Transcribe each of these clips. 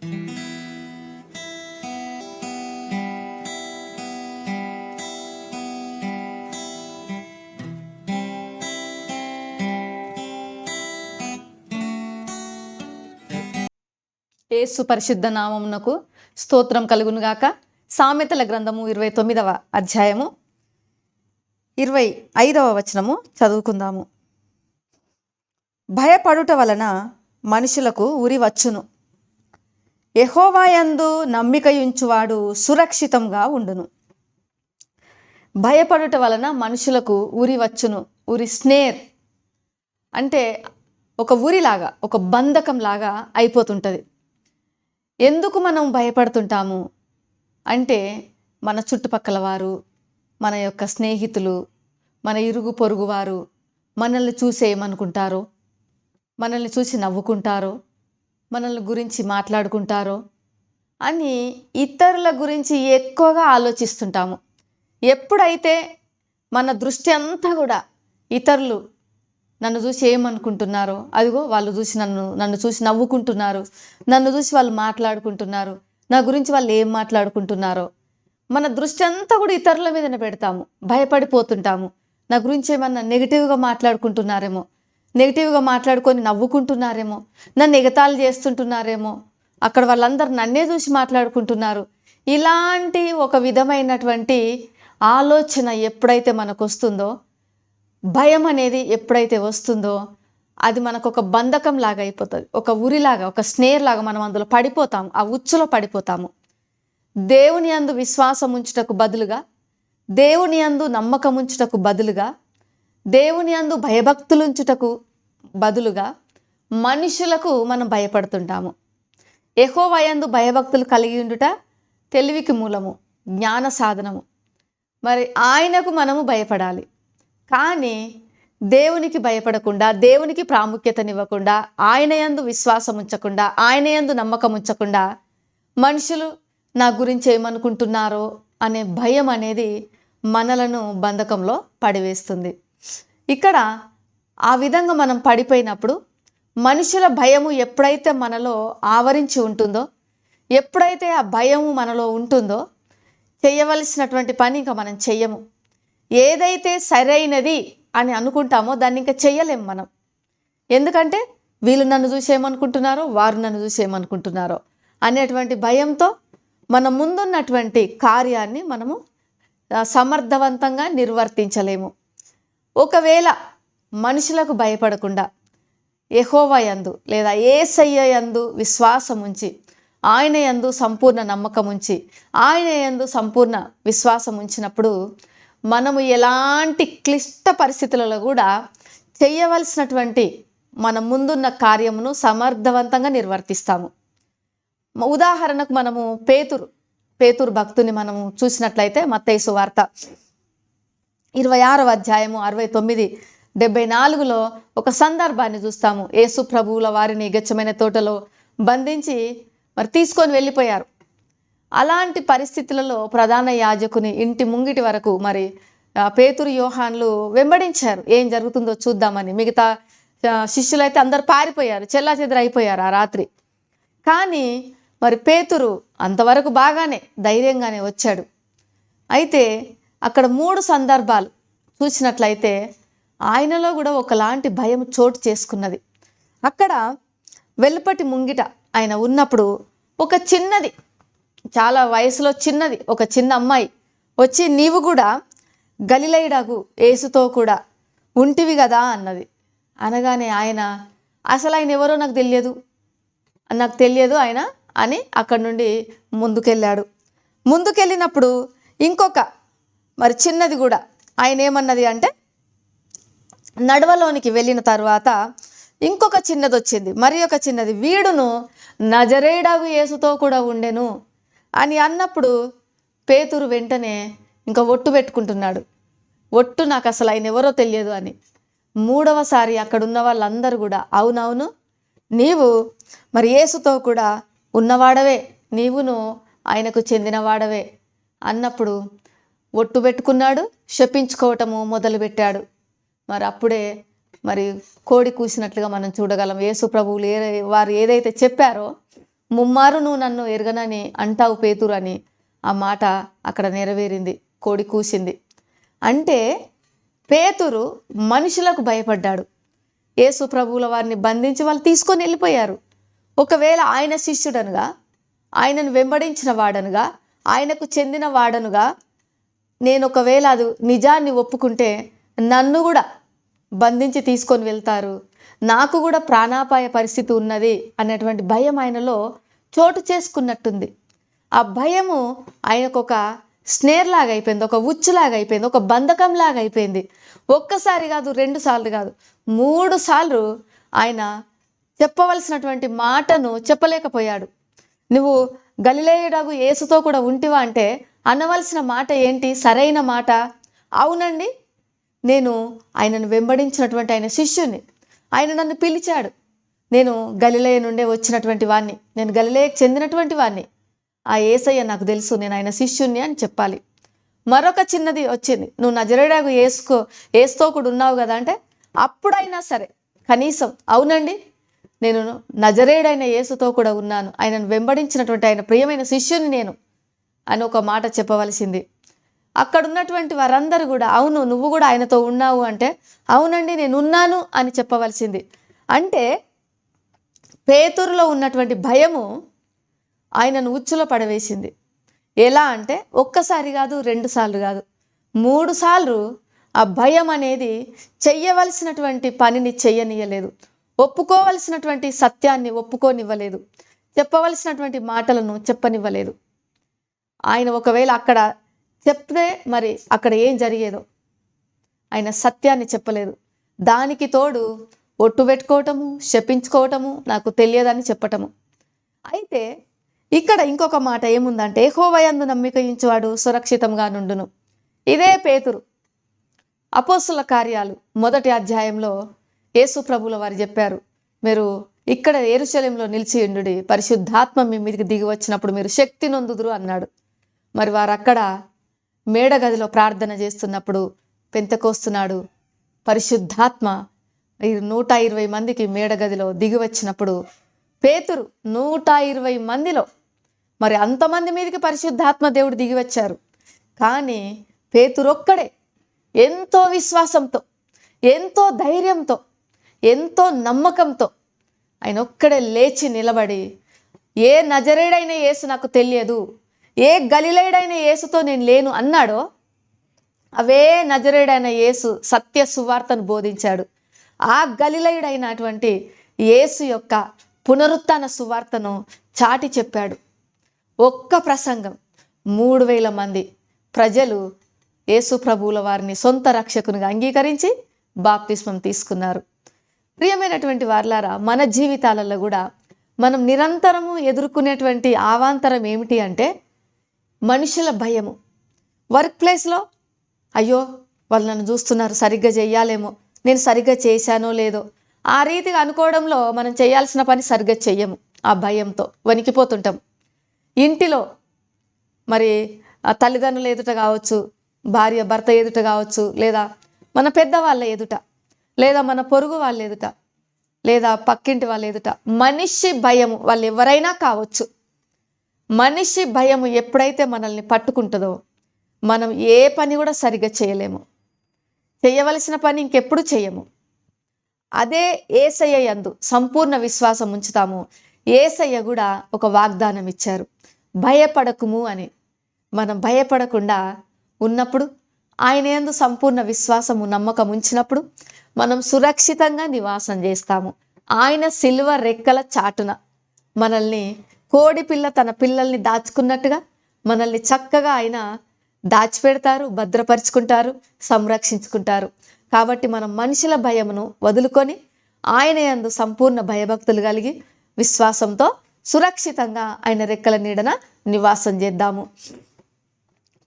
యేసు పరిశుద్ధ నామమునకు స్తోత్రం కలుగునుగాక. సామెతల గ్రంథము 29వ అధ్యాయము 25వ వచనము చదువుకుందాము. భయపడుట వలన మనుషులకు ఉరి వచ్చును, యెహోవాయందు నమ్మికయుంచువాడు సురక్షితంగా ఉండును. భయపడుట వలన మనుషులకు ఉరి వచ్చును. ఉరి స్నేర్ అంటే ఒక ఉరిలాగా, ఒక బంధకంలాగా అయిపోతుంటుంది. ఎందుకు మనం భయపడుతుంటాము అంటే మన చుట్టుపక్కల వారు, మన యొక్క స్నేహితులు, మన ఇరుగు పొరుగు వారు మనల్ని చూసి ఏమనుకుంటారో, మనల్ని చూసి నవ్వుకుంటారో, మనల్ని గురించి మాట్లాడుకుంటారో అని ఇతరుల గురించి ఎక్కువగా ఆలోచిస్తుంటాము. ఎప్పుడైతే మన దృష్టి అంతా కూడా ఇతరులు నన్ను చూసి ఏమనుకుంటున్నారో, అదిగో వాళ్ళు చూసి నన్ను చూసి నవ్వుకుంటున్నారు, నన్ను చూసి వాళ్ళు మాట్లాడుకుంటున్నారు, నా గురించి వాళ్ళు ఏం మాట్లాడుకుంటున్నారో, మన దృష్టి అంతా కూడా ఇతరుల మీదనే పెడతాము. భయపడిపోతుంటాము. నా గురించి ఏమన్నా నెగిటివ్గా మాట్లాడుకుంటున్నారేమో, నెగిటివ్గా మాట్లాడుకొని నవ్వుకుంటున్నారేమో, నన్ను ఎగతాళి చేస్తుంటున్నారేమో, అక్కడ వాళ్ళందరూ నన్నే చూసి మాట్లాడుకుంటున్నారు. ఇలాంటి ఒక విధమైనటువంటి ఆలోచన ఎప్పుడైతే మనకు వస్తుందో, భయం అనేది ఎప్పుడైతే వస్తుందో, అది మనకు ఒక బంధకం లాగా అయిపోతుంది. ఒక ఉరిలాగా, ఒక స్నేర్ లాగా మనం అందులో పడిపోతాము, ఆ ఉచ్చులో పడిపోతాము. దేవుని యందు విశ్వాసం ఉంచుటకు బదులుగా, దేవుని యందు నమ్మకం ఉంచుటకు బదులుగా, దేవుని యందు భయభక్తులుంచుటకు బదులుగా మనుషులకు మనం భయపడుతుంటాము. యెహోవా యందు భయభక్తులు కలిగి ఉండుట తెలివికి మూలము, జ్ఞాన సాధనము. మరి ఆయనకు మనము భయపడాలి. కానీ దేవునికి భయపడకుండా, దేవునికి ప్రాముఖ్యతనివ్వకుండా, ఆయన యందు విశ్వాసం ఉంచకుండా, ఆయన యందు నమ్మకం ఉంచకుండా మనుషులు నా గురించి ఏమనుకుంటున్నారో అనే భయం అనేది మనలను బంధకంలో పడివేస్తుంది. ఇక్కడ ఆ విధంగా మనం పడిపోయినప్పుడు, మనుషుల భయము ఎప్పుడైతే మనలో ఆవరించి ఉంటుందో, ఎప్పుడైతే ఆ భయము మనలో ఉంటుందో, చేయవలసినటువంటి పని ఇంకా మనం చెయ్యము. ఏదైతే సరైనది అని అనుకుంటామో దాన్ని ఇంకా చెయ్యలేము మనం. ఎందుకంటే వీళ్ళు నన్ను చూసి ఏమనుకుంటున్నారో, వారు నన్ను చూసి ఏమనుకుంటున్నారో అనేటువంటి భయంతో మన ముందున్నటువంటి కార్యాన్ని మనము సమర్థవంతంగా నిర్వర్తించలేము. ఒకవేళ మనుషులకు భయపడకుండా యెహోవా యందు లేదా యేసయ్య యందు విశ్వాసం ఉంచి, ఆయన యందు సంపూర్ణ నమ్మకం ఉంచి, ఆయన యందు సంపూర్ణ విశ్వాసం ఉంచినప్పుడు మనము ఎలాంటి క్లిష్ట పరిస్థితులలో కూడా చేయవలసినటువంటి మన ముందున్న కార్యమును సమర్థవంతంగా నిర్వర్తిస్తాము. ఉదాహరణకు మనము పేతురు భక్తుని మనము చూసినట్లయితే మత్తయి సువార్త 26వ అధ్యాయము 69-74లో ఒక సందర్భాన్ని చూస్తాము. యేసు ప్రభువుల వారిని గెచ్చమైన తోటలో బంధించి మరి తీసుకొని వెళ్ళిపోయారు. అలాంటి పరిస్థితులలో ప్రధాన యాజకుని ఇంటి ముంగిటి వరకు మరి పేతురు యోహాన్లు వెంబడించారు, ఏం జరుగుతుందో చూద్దామని. మిగతా శిష్యులైతే అందరు పారిపోయారు, చెల్లాచెదరు అయిపోయారు ఆ రాత్రి. కానీ మరి పేతురు అంతవరకు బాగానే ధైర్యంగానే వచ్చాడు. అయితే అక్కడ 3 సందర్భాలు చూసినట్లయితే ఆయనలో కూడా ఒకలాంటి భయం చోటు చేసుకున్నది. అక్కడ వెలుపటి ముంగిట ఆయన ఉన్నప్పుడు ఒక చిన్నది, చాలా వయసులో చిన్నది ఒక చిన్న అమ్మాయి వచ్చి, నీవు కూడా గలిలయుడగు యేసుతో కూడా ఉంటివి కదా అన్నది. అనగానే ఆయన అసలు ఆయన ఎవరో నాకు తెలియదు ఆయన అని అక్కడి నుండి ముందుకెళ్ళినప్పుడు ఇంకొక మరి చిన్నది కూడా ఆయన ఏమన్నది అంటే, నడవలోనికి వెళ్ళిన తర్వాత ఇంకొక చిన్నది వచ్చింది, మరి ఒక చిన్నది, వీడును నజరేయుడగు యేసుతో కూడా ఉండెను అని అన్నప్పుడు పేతురు వెంటనే ఇంకా ఒట్టు పెట్టుకుంటున్నాడు. నాకు అసలు ఆయన ఎవరో తెలియదు అని. 3వసారి అక్కడ ఉన్న వాళ్ళందరూ కూడా అవునవును నీవు మరి యేసుతో కూడా ఉన్నవాడవే, నీవును ఆయనకు చెందినవాడవే అన్నప్పుడు ఒట్టు పెట్టుకున్నాడు, శపించుకోవటము మొదలుపెట్టాడు. మరి అప్పుడే మరి కోడి కూసినట్లుగా మనం చూడగలం. యేసు ప్రభువులు వారు ఏదైతే చెప్పారో ముమ్మారు నువ్వు నన్ను ఎరగనని అంటావు పేతురు అని ఆ మాట అక్కడ నెరవేరింది. కోడి కూసింది. అంటే పేతురు మనుషులకు భయపడ్డాడు. యేసు ప్రభువుల వారిని బంధించి వాళ్ళు తీసుకొని వెళ్ళిపోయారు. ఒకవేళ ఆయన శిష్యుడనుగా, ఆయనను వెంబడించిన వాడనుగా, ఆయనకు చెందిన వాడనుగా నేను ఒకవేళ అది నిజాన్ని ఒప్పుకుంటే నన్ను కూడా బంధించి తీసుకొని వెళ్తారు, నాకు కూడా ప్రాణాపాయ పరిస్థితి ఉన్నది అన్నటువంటి భయం ఆయనలో చోటు చేసుకున్నట్టుంది. ఆ భయము ఆయనకు ఒక స్నేర్ లాగా అయిపోయింది, ఒక ఉచ్చులాగా అయిపోయింది, ఒక బంధకం లాగా అయిపోయింది. ఒక్కసారి కాదు, 2 సార్లు కాదు, 3 సార్లు ఆయన చెప్పవలసినటువంటి మాటను చెప్పలేకపోయాడు. నువ్వు గలిలయుడగు యేసుతో కూడా ఉంటివా అంటే అనవలసిన మాట ఏంటి? సరైన మాట, అవునండి నేను ఆయనను వెంబడించినటువంటి ఆయన శిష్యుని, ఆయన నన్ను పిలిచాడు, నేను గలిలయ నుండే వచ్చినటువంటి వాణ్ణి, నేను గలిలయకు చెందినటువంటి వాణ్ణి, ఆ యేసయ్య నాకు తెలుసు, నేను ఆయన శిష్యుని అని చెప్పాలి. మరొక చిన్నది వచ్చింది, నువ్వు నజరేయుడగు యేసుతో కూడా ఉన్నావు కదా అంటే అప్పుడైనా సరే కనీసం అవునండి నేను నజరేయుడైన యేసుతో కూడా ఉన్నాను, ఆయనను వెంబడించినటువంటి ఆయన ప్రియమైన శిష్యుని నేను అని ఒక మాట చెప్పవలసింది. అక్కడ ఉన్నటువంటి వారందరూ కూడా అవును నువ్వు కూడా ఆయనతో ఉన్నావు అంటే అవునండి నేను ఉన్నాను అని చెప్పవలసింది. అంటే పేతురులో ఉన్నటువంటి భయము ఆయనను ఉచ్చులో పడవేసింది. ఎలా అంటే ఒక్కసారి కాదు, 2 సార్లు కాదు, 3 సార్లు ఆ భయం అనేది చెయ్యవలసినటువంటి పనిని చెయ్యనివ్వలేదు, ఒప్పుకోవలసినటువంటి సత్యాన్ని ఒప్పుకోనివ్వలేదు, చెప్పవలసినటువంటి మాటలను చెప్పనివ్వలేదు. ఆయన ఒకవేళ అక్కడ చెప్తే మరి అక్కడ ఏం జరిగేదో, ఆయన సత్యాన్ని చెప్పలేదు. దానికి తోడు ఒట్టు పెట్టుకోవటము, శపించుకోవటము, నాకు తెలియదని చెప్పటము. అయితే ఇక్కడ ఇంకొక మాట ఏముందంటే యెహోవాయందు నమ్మిక ఉంచువాడు సురక్షితంగా నుండును. ఇదే పేతురు అపోస్తుల కార్యాలు 1వ అధ్యాయంలో యేసు ప్రభువుల వారు చెప్పారు, మీరు ఇక్కడ యెరూషలేములో నిలిచి ఉండుడి, పరిశుద్ధాత్మ మీ మీదకి దిగి వచ్చినప్పుడు మీరు శక్తి నొందుదురు అన్నాడు. మరి వారు అక్కడ మేడగదిలో ప్రార్థన చేస్తున్నప్పుడు పెంతెకోస్తు పరిశుద్ధాత్మ 120 మందికి మేడగదిలో దిగి వచ్చినప్పుడు పేతురు 120 మందిలో మరి అంతమంది మీదకి పరిశుద్ధాత్మ దేవుడు దిగి వచ్చారు. కానీ పేతురు ఒక్కడే ఎంతో విశ్వాసంతో, ఎంతో ధైర్యంతో, ఎంతో నమ్మకంతో ఆయన ఒక్కడే లేచి నిలబడి, ఏ నజరేయుడైన యేసు నాకు తెలియదు, ఏ గలిలయుడైన యేసుతో నేను లేను అన్నాడో అవే నజరేయుడైన యేసు సత్య సువార్తను బోధించాడు. ఆ గలిలయుడైనటువంటి యేసు యొక్క పునరుత్థాన సువార్తను చాటి చెప్పాడు. ఒక్క ప్రసంగం 3000 మంది ప్రజలు యేసు ప్రభువుల వారిని సొంత రక్షకునిగా అంగీకరించి బాప్తిస్మం తీసుకున్నారు. ప్రియమైనటువంటి వారలారా, మన జీవితాలలో కూడా మనం నిరంతరము ఎదుర్కొనేటువంటి అవాంతరం ఏమిటి అంటే మనుషుల భయము. వర్క్ ప్లేస్లో అయ్యో వాళ్ళు నన్ను చూస్తున్నారు, సరిగ్గా చెయ్యాలేమో, నేను సరిగ్గా చేశానో లేదో, ఆ రీతిగా అనుకోవడంలో మనం చేయాల్సిన పని సరిగ్గా చెయ్యము, ఆ భయంతో వణికిపోతుంటాం. ఇంటిలో మరి తల్లిదండ్రుల ఎదుట కావచ్చు, భార్య భర్త ఎదుట కావచ్చు, లేదా మన పెద్దవాళ్ళ ఎదుట, లేదా మన పొరుగు వాళ్ళ ఎదుట, లేదా పక్కింటి వాళ్ళ ఎదుట మనిషి భయము, వాళ్ళు ఎవరైనా కావచ్చు, మనిషి భయము ఎప్పుడైతే మనల్ని పట్టుకుంటుందో మనం ఏ పని కూడా సరిగ్గా చేయలేము, చేయవలసిన పని ఇంకెప్పుడు చేయము. అదే యేసయ్య యందు సంపూర్ణ విశ్వాసం ఉంచుతాము. యేసయ్య కూడా ఒక వాగ్దానం ఇచ్చారు, భయపడకుము అని. మనం భయపడకుండా ఉన్నప్పుడు, ఆయన యందు సంపూర్ణ విశ్వాసము నమ్మకం ఉంచినప్పుడు మనం సురక్షితంగా నివాసం చేస్తాము. ఆయన సిలువ రెక్కల చాటున మనల్ని కోడిపిల్ల తన పిల్లల్ని దాచుకున్నట్టుగా మనల్ని చక్కగా ఆయన దాచిపెడతారు, భద్రపరుచుకుంటారు, సంరక్షించుకుంటారు. కాబట్టి మనం మనుషుల భయమును వదులుకొని ఆయన యందు సంపూర్ణ భయభక్తులు కలిగి విశ్వాసంతో సురక్షితంగా ఆయన రెక్కల నీడన నివాసం చేద్దాము.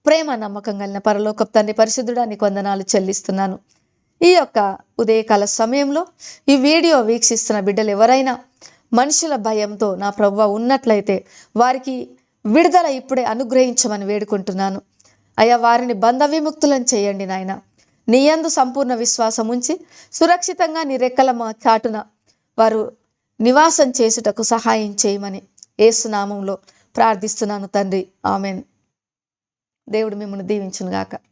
ప్రేమ నమ్మకం కలిగిన పరలోకపు తండ్రి పరిశుద్ధుడా, నీకు వందనాలు చెల్లిస్తున్నాను. ఈ యొక్క ఉదయకాల సమయంలో ఈ వీడియో వీక్షిస్తున్న బిడ్డలు ఎవరైనా మనుషుల భయంతో నా ప్రభువా ఉన్నట్లయితే వారికి విడుదల ఇప్పుడే అనుగ్రహించమని వేడుకుంటున్నాను. అయ్యా, వారిని బంధ విముక్తులను చేయండి నాయన. నీ యందు సంపూర్ణ విశ్వాసం ఉంచి సురక్షితంగా నీ రెక్కల చాటున వారు నివాసం చేసుటకు సహాయం చేయమని యేసు నామంలో ప్రార్థిస్తున్నాను తండ్రి. ఆమెన్. దేవుడు మిమ్మల్ని దీవించును గాక.